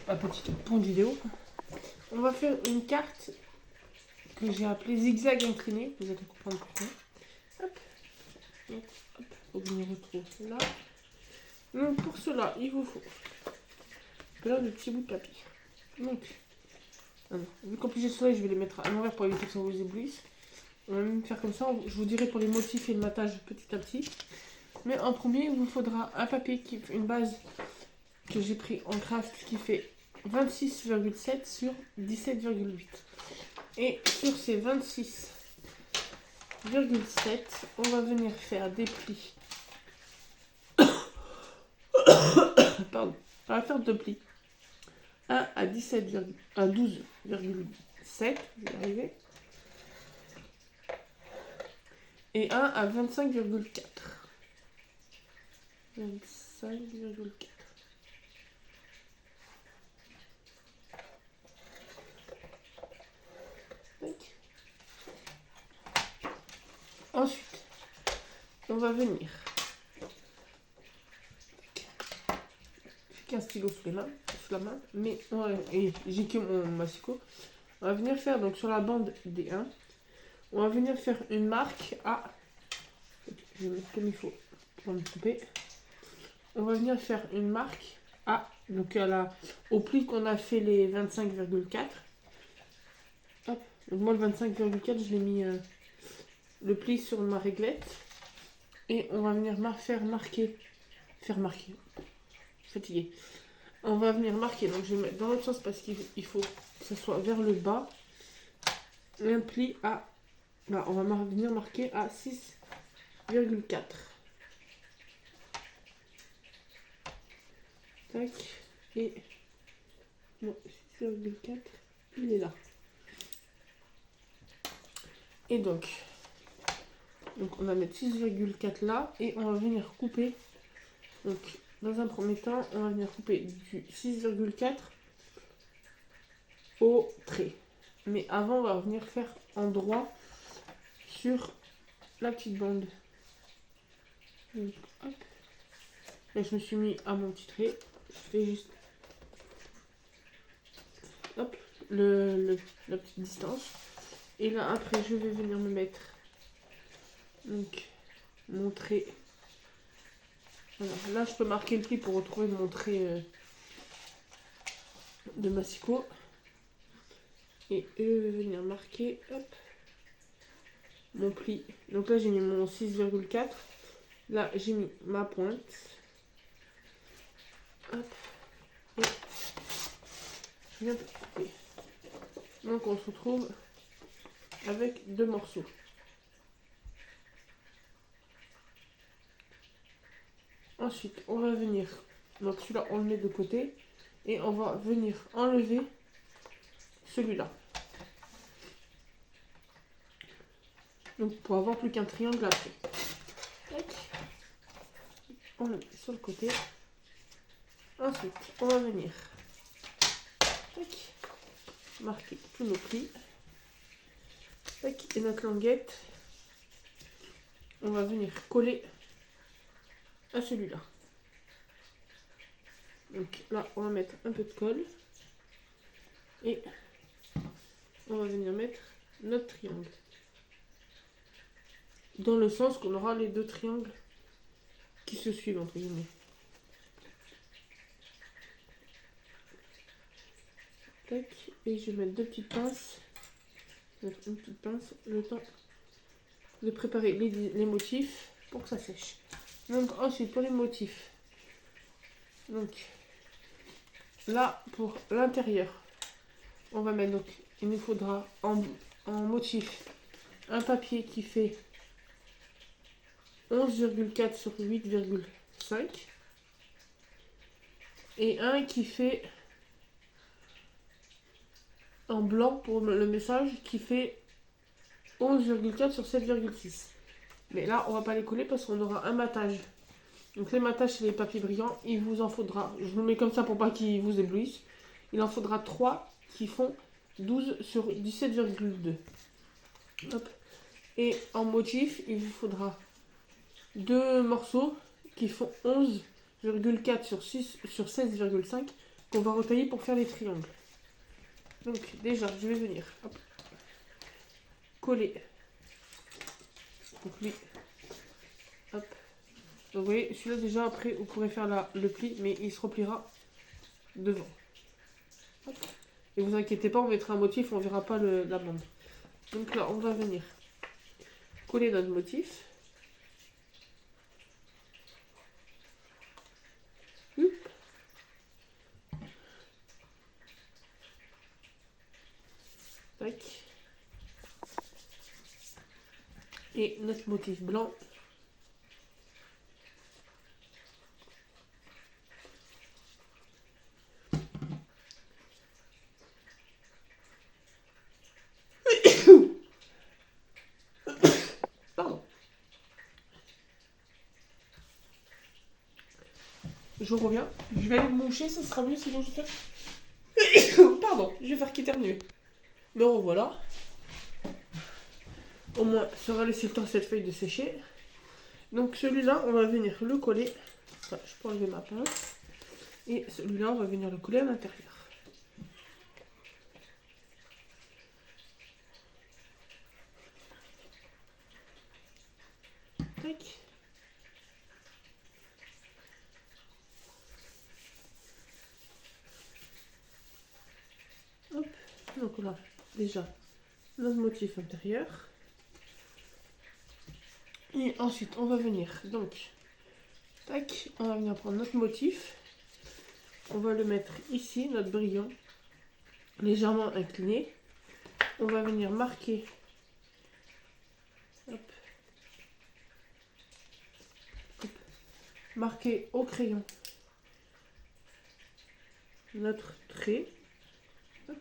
ma petite pont de vidéo. On va faire une carte que j'ai appelée zigzag incliné. Vous allez comprendre pourquoi. Hop. Donc, hop. Faut que je me retrouve là. Donc pour cela, il vous faut plein de petits bouts de papier. Donc, vu qu'en plus j'ai soleil, je vais les mettre à l'envers pour éviter que ça vous éblouisse. On va même faire comme ça. Je vous dirai pour les motifs et le matage petit à petit. Mais en premier, il vous faudra un papier qui fait une base que j'ai pris en craft qui fait 26,7 sur 17,8. Et sur ces 26,7, on va venir faire des plis. Pardon, on va faire deux plis. Un à 12,7, je vais y arriver. Et un à 25,4. 25,4. Ensuite, on va venir. J'ai qu'un stylo sous la main, mais et j'ai que mon massico. On va venir faire donc sur la bande des 1. On va venir faire une marque à. Je vais mettre comme il faut pour me couper. On va venir faire une marque à. Donc au pli qu'on a fait les 25,4. Hop. Donc moi le 25,4, je l'ai mis le pli sur ma réglette. Et on va venir faire marquer. Fatigué. On va venir marquer. Donc je vais mettre dans l'autre sens parce qu'il faut que ça soit vers le bas. Un pli à. Là, on va venir marquer à 6,4. Tac. Et. Non, 6,4. Il est là. Et donc on va mettre 6,4 là. Et on va venir couper. Donc, dans un premier temps, on va venir couper du 6,4 au trait. Mais avant, on va venir faire en droit sur la petite bande. Donc, hop. Là, je me suis mis à mon petit trait. Je fais juste hop, la petite distance. Et là, après, je vais venir me mettre donc mon trait. Alors, là, je peux marquer le pli pour retrouver mon trait de massicot. Et je vais venir marquer hop, mon pli. Donc là, j'ai mis mon 6,4. Là, j'ai mis ma pointe. Hop. Et je viens de couper. Donc, on se retrouve avec deux morceaux. Ensuite, on va venir. Donc, celui-là, on le met de côté. Et on va venir enlever celui-là. Donc, pour avoir plus qu'un triangle après. On le met sur le côté. Ensuite, on va venir marquer tous nos plis. Et notre languette, on va venir coller à celui-là. Donc là, on va mettre un peu de colle. Et on va venir mettre notre triangle. Dans le sens qu'on aura les deux triangles qui se suivent, entre guillemets. Tac. Et je vais mettre deux petites pinces. Une petite pince, le temps de préparer les motifs pour que ça sèche. Donc ensuite, pour les motifs. Donc là, pour l'intérieur, on va mettre, donc il nous faudra en motif un papier qui fait 11,4 sur 8,5 et un qui fait en blanc pour le message qui fait 11,4 sur 7,6. Mais là, on va pas les coller parce qu'on aura un matage. Donc les matages, c'est les papiers brillants. Il vous en faudra, je vous le mets comme ça pour pas qu'ils vous éblouissent. Il en faudra 3 qui font 12 sur 17,2. Hop. Et en motif, il vous faudra 2 morceaux qui font 11,4 sur 16,5 qu'on va retailler pour faire les triangles. Donc déjà, je vais venir hop, coller. Donc lui, hop. Donc vous voyez, celui-là déjà, après, vous pourrez faire le pli, mais il se repliera devant. Hop. Et vous inquiétez pas, on mettra un motif, on verra pas la bande. Donc là, on va venir coller notre motif. Tac. Et notre motif blanc. Pardon. Je reviens. Je vais aller me moucher, ça sera mieux sinon je vais faire... Pardon, je vais faire qu'éternuer. Me revoilà. Au moins, ça va laisser le temps à cette feuille de sécher. Donc celui-là, on va venir le coller. Enfin, je peux enlever ma pince. Et celui-là, on va venir le coller à l'intérieur. Tac. Hop. Donc là, déjà, notre motif intérieur. Et ensuite, on va venir, donc, tac, on va venir prendre notre motif. On va le mettre ici, notre brillant, légèrement incliné. On va venir marquer, hop, hop, marquer au crayon notre trait. Hop,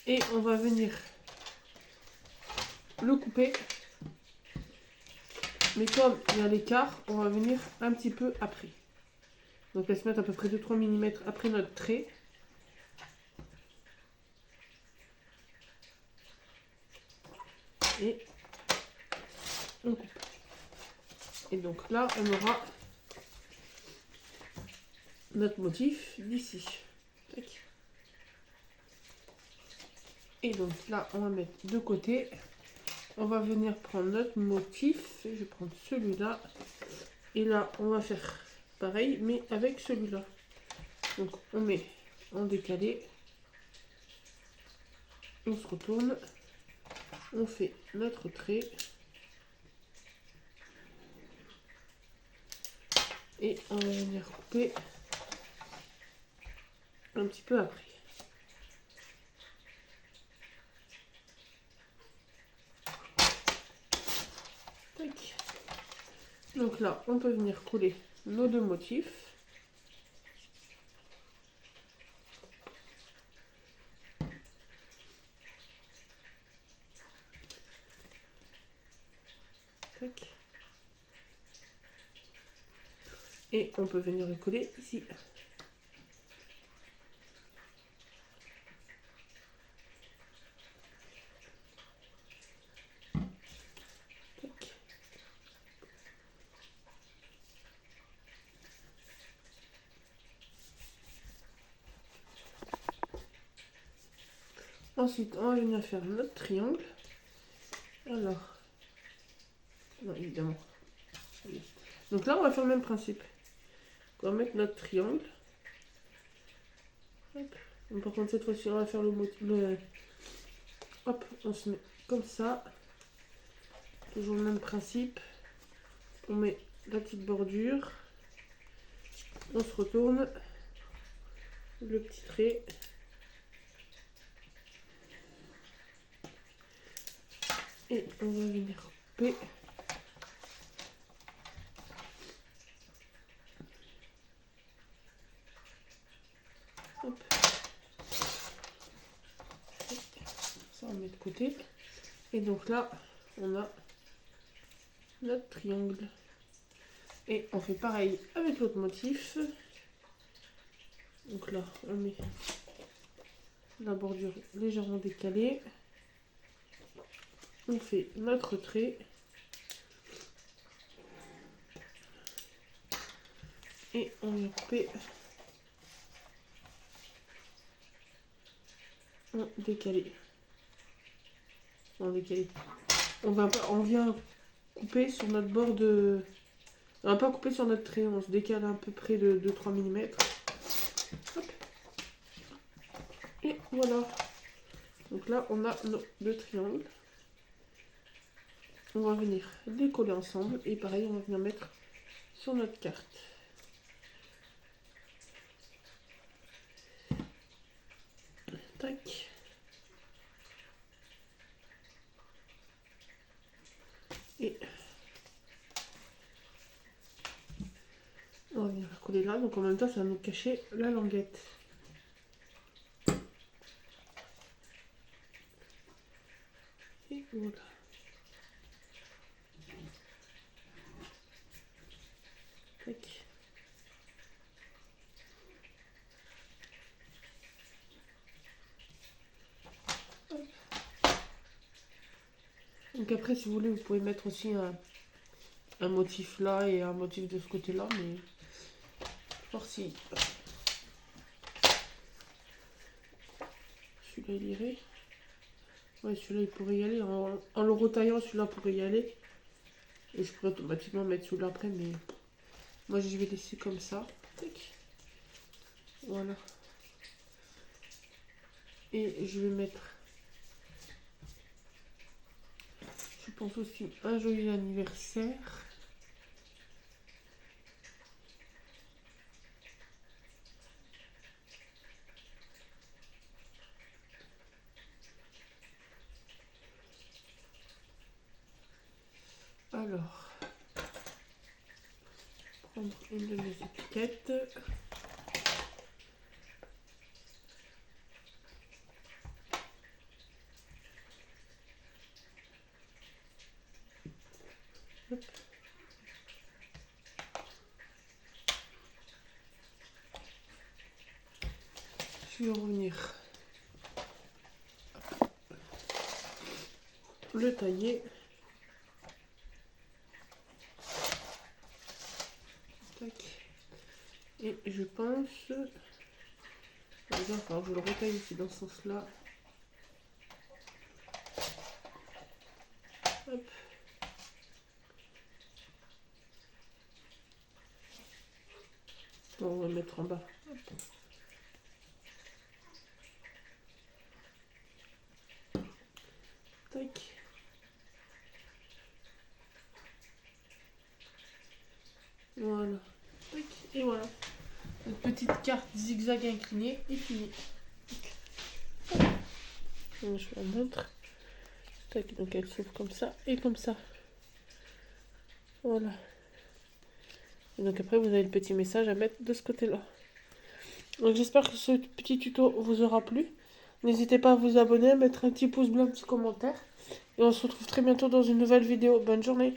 et on va venir le couper. Mais comme il y a l'écart, on va venir un petit peu après. Donc elle se met à peu près 2-3 mm après notre trait. Et on coupe. Et donc là, on aura notre motif d'ici. Et donc là, on va mettre de côté. On va venir prendre notre motif. Je vais prendre celui-là. Et là, on va faire pareil, mais avec celui-là. Donc on met en décalé. On se retourne. On fait notre trait. Et on va venir couper un petit peu après. Tac. Donc là, on peut venir coller nos deux motifs. Tac. Et on peut venir le coller ici. Tac. Ensuite, on va venir faire notre triangle. Alors, non, évidemment. Donc là, on va faire le même principe. On va mettre notre triangle. Hop. Donc, par contre, cette fois-ci, on va faire le hop, on se met comme ça. Toujours le même principe. On met la petite bordure. On se retourne. Le petit trait. Et on va venir couper. Hop. Ça on met de côté. Et donc là, on a notre triangle. Et on fait pareil avec l'autre motif. Donc là, on met la bordure légèrement décalée. On fait notre trait. Et on vient couper en décalé. En décalé. On vient couper sur notre bord de... On va pas couper sur notre trait, on se décale à peu près de 2-3 mm. Hop. Et voilà. Donc là, on a nos deux triangles. On va venir les coller ensemble. Et pareil, on va venir mettre sur notre carte. Tac. Et on va venir coller là. Donc en même temps, ça va nous cacher la languette. Et voilà. Tac. Donc après, si vous voulez, vous pouvez mettre aussi un motif là et un motif de ce côté-là, mais voir si celui-là il irait. Ouais, celui-là il pourrait y aller. En le retaillant, celui-là pourrait y aller. Et je pourrais automatiquement mettre celui-là après, mais moi je vais laisser comme ça. Tac. Voilà. Et je vais mettre, je pense aussi, un joyeux anniversaire. Alors, prendre une de mes étiquettes. Hop. Je vais revenir le tailler. Tac. Et je pense... Alors, je le retaille ici dans ce sens-là. Hop. Bon, on va mettre en bas. Hop. Tac. Voilà. Tac. Et voilà. Notre petite carte zigzag inclinée est finie. Je vous la montre. Tac. Donc elle s'ouvre comme ça et comme ça. Voilà. Et donc après vous avez le petit message à mettre de ce côté-là. Donc j'espère que ce petit tuto vous aura plu. N'hésitez pas à vous abonner, à mettre un petit pouce bleu, un petit commentaire. Et on se retrouve très bientôt dans une nouvelle vidéo. Bonne journée!